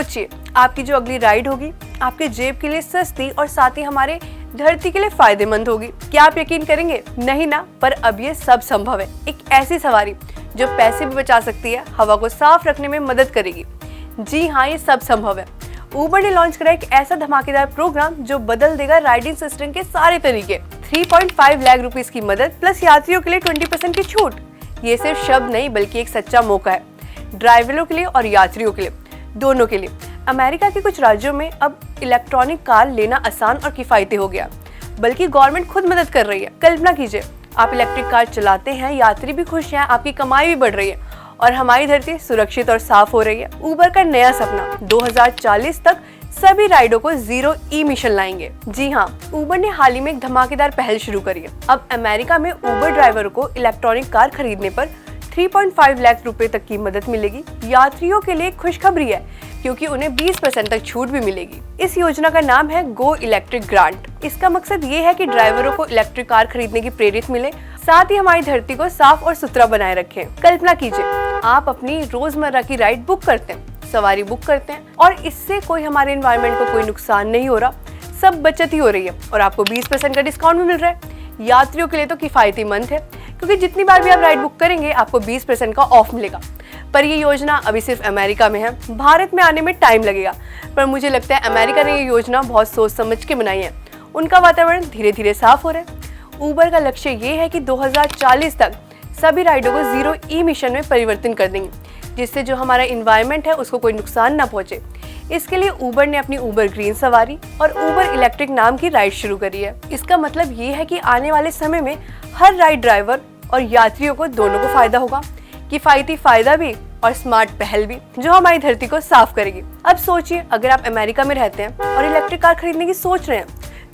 सोचिए, आपकी जो अगली राइड होगी आपके जेब के लिए सस्ती और साथ ही हमारे धरती के लिए फायदेमंद होगी। क्या आप यकीन करेंगे? नहीं ना, पर अब ये सब संभव है। एक ऐसी सवारी जो पैसे भी बचा सकती है, हवा को साफ रखने में मदद करेगी। जी हाँ, ये सब संभव है। उबर ने लॉन्च करा एक ऐसा धमाकेदार प्रोग्राम जो बदल देगा राइडिंग सिस्टम के सारे तरीके। 3.5 लाख रुपीस की मदद प्लस यात्रियों के लिए 20% की छूट। ये सिर्फ शब्द नहीं बल्कि एक सच्चा मौका है, ड्राइवरों के लिए और यात्रियों के लिए, दोनों के लिए। अमेरिका के कुछ राज्यों में अब इलेक्ट्रॉनिक कार लेना आसान और किफायती हो गया, बल्कि गवर्नमेंट खुद मदद कर रही है। कल्पना कीजिए, आप इलेक्ट्रिक कार चलाते हैं, यात्री भी खुश हैं, आपकी कमाई भी बढ़ रही है और हमारी धरती सुरक्षित और साफ हो रही है। उबर का नया सपना 2040 तक सभी राइडों को जीरो इमिशन लाएंगे। जी हाँ, उबर ने हाल ही में एक धमाकेदार पहल शुरू करी है। अब अमेरिका में उबर ड्राइवरों को इलेक्ट्रॉनिक कार खरीदने पर 3.5 लाख रुपए तक की मदद मिलेगी। यात्रियों के लिए खुशखबरी है क्योंकि उन्हें 20% तक छूट भी मिलेगी। इस योजना का नाम है गो इलेक्ट्रिक ग्रांट। इसका मकसद ये है कि ड्राइवरों को इलेक्ट्रिक कार खरीदने की प्रेरित मिले, साथ ही हमारी धरती को साफ और सुथरा बनाए रखें। कल्पना कीजिए, आप अपनी रोजमर्रा की राइड बुक करते हैं, सवारी बुक करते हैं और इससे कोई हमारे एनवायरनमेंट को कोई नुकसान नहीं हो रहा, सब बचत ही हो रही है और आपको 20% का डिस्काउंट भी मिल रहा है। यात्रियों के लिए तो किफायतीमंद है क्योंकि जितनी बार भी आप राइड बुक करेंगे आपको 20% का ऑफ मिलेगा। पर ये योजना अभी सिर्फ अमेरिका में है, भारत में आने में टाइम लगेगा। पर मुझे लगता है अमेरिका ने ये योजना बहुत सोच समझ के बनाई है। उनका वातावरण धीरे धीरे साफ हो रहा है। उबर का लक्ष्य ये है कि 2040 तक सभी राइडों को जीरो इमिशन में परिवर्तन कर देंगे, जिससे जो हमारा इन्वायरमेंट है उसको कोई नुकसान ना पहुंचे। इसके लिए उबर ने अपनी उबर ग्रीन सवारी और उबर इलेक्ट्रिक नाम की राइड शुरू करी है। इसका मतलब ये है कि आने वाले समय में हर राइड ड्राइवर और यात्रियों को दोनों को फायदा होगा, किफायती फायदा भी और स्मार्ट पहल भी, जो हमारी धरती को साफ करेगी। अब सोचिए, अगर आप अमेरिका में रहते हैं और इलेक्ट्रिक कार खरीदने की सोच रहे हैं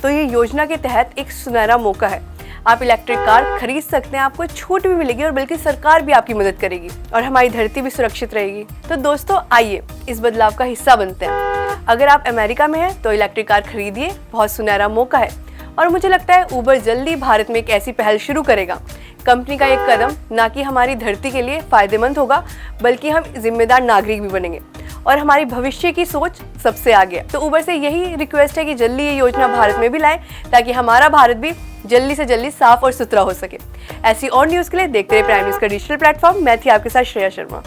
तो ये योजना के तहत एक सुनहरा मौका है। आप इलेक्ट्रिक कार खरीद सकते हैं, आपको छूट भी मिलेगी और बल्कि सरकार भी आपकी मदद करेगी और हमारी धरती भी सुरक्षित रहेगी। तो दोस्तों, आइए इस बदलाव का हिस्सा बनते हैं। अगर आप अमेरिका में हैं तो इलेक्ट्रिक कार खरीदिए, बहुत सुनहरा मौका है। और मुझे लगता है उबर जल्दी भारत में एक ऐसी पहल शुरू करेगा। कंपनी का एक कदम ना कि हमारी धरती के लिए फायदेमंद होगा, बल्कि हम जिम्मेदार नागरिक भी बनेंगे और हमारी भविष्य की सोच सबसे आगे है। तो उबर से यही रिक्वेस्ट है कि जल्दी ये योजना भारत में भी लाएं ताकि हमारा भारत भी जल्दी से जल्दी साफ और सुथरा हो सके। ऐसी और न्यूज़ के लिए देखते रहिए प्राइम न्यूज़ का डिजिटल प्लेटफॉर्म। मैं थी आपके साथ श्रेया शर्मा।